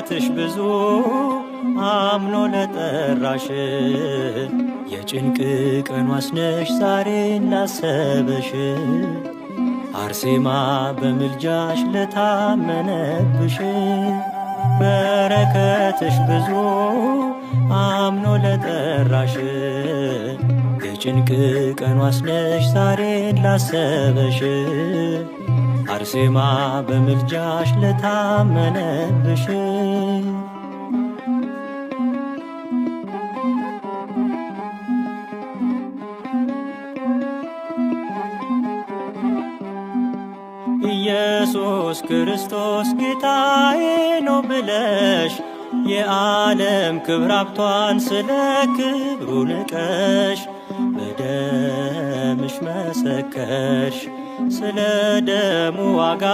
በረከትሽ ብዙ አምኖ ለጠራሽ የጭንቅ ቀኗስ ነሽ ዛሬን ላሰበሽ አርሴማ በምልጃሽ ለታመነብሽ በረከትሽ ብዙ አምኖ ለጠራሽ የጭንቅ ቀኗስ ነሽ ዛሬን ላሰበሽ አርሴማ በምልጃሽ ለታመነብሽ ኢየሱስ ክርስቶስ ጌታዬ ነው ብለሽ የዓለም ክብር ሀብቷን ስለ ክብሩ ንቀሽ በደምሽ መሰከርሽ ስለ ደሙ ዋጋ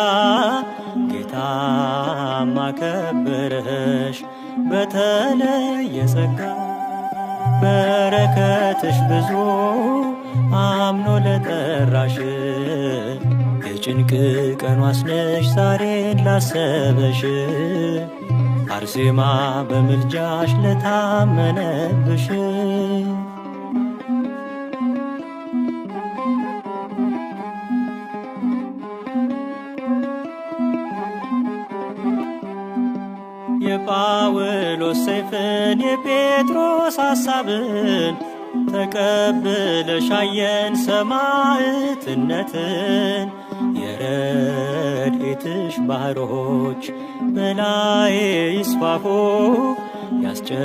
ጌታም አከበረሽ በተለየ ጸጋ በረከትሽ ብዙ አምኖ ለጠራሽ የጭንቅ ቀኗስ ነሽ ዛሬን ላሰበሽ አርሴማ በምልጃሽ ለታመነብሽ የጳውሎስ ሰይፍን የጴጥሮስ ሐሳብን ተቀብለሽ አየን ሰማዕትነትን የረድኤትሽ ባህሮች በላዬ ይስፋፉ ያስጨነቁኝ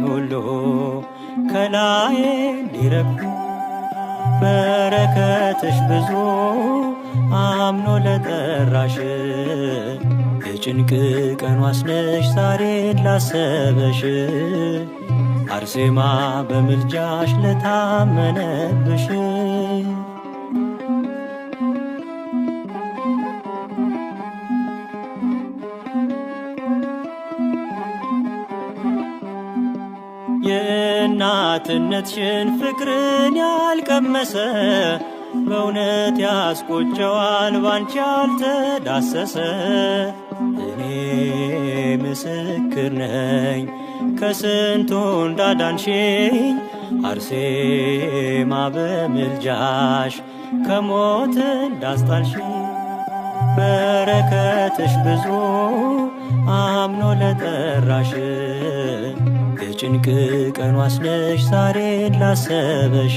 ሁሉ ከላዬ እንዲረግፉ በረከትሽ ብዙ አምኖ ለጠራሽ የጭንቅ ቀኗስ ነሽ ዛሬን ላሰበሽ አርሴማ በምልጃሽ ለታመነብሽ የእናትነትሽን ፍቅርን ያልቀመሰ በእውነት ያስቆጨዋል ባንቺ ያልተዳሰሰ እኔ ምስክር ነኝ ከስንቱ እንዳዳንሽኝ አርሴማ በምልጃሽ ከሞት እንዳስጣልሽኝ በረከትሽ ብዙ አምኖ ለጠራሽ የጭንቅ ቀኗስ ነሽ ዛሬን ላሰበሽ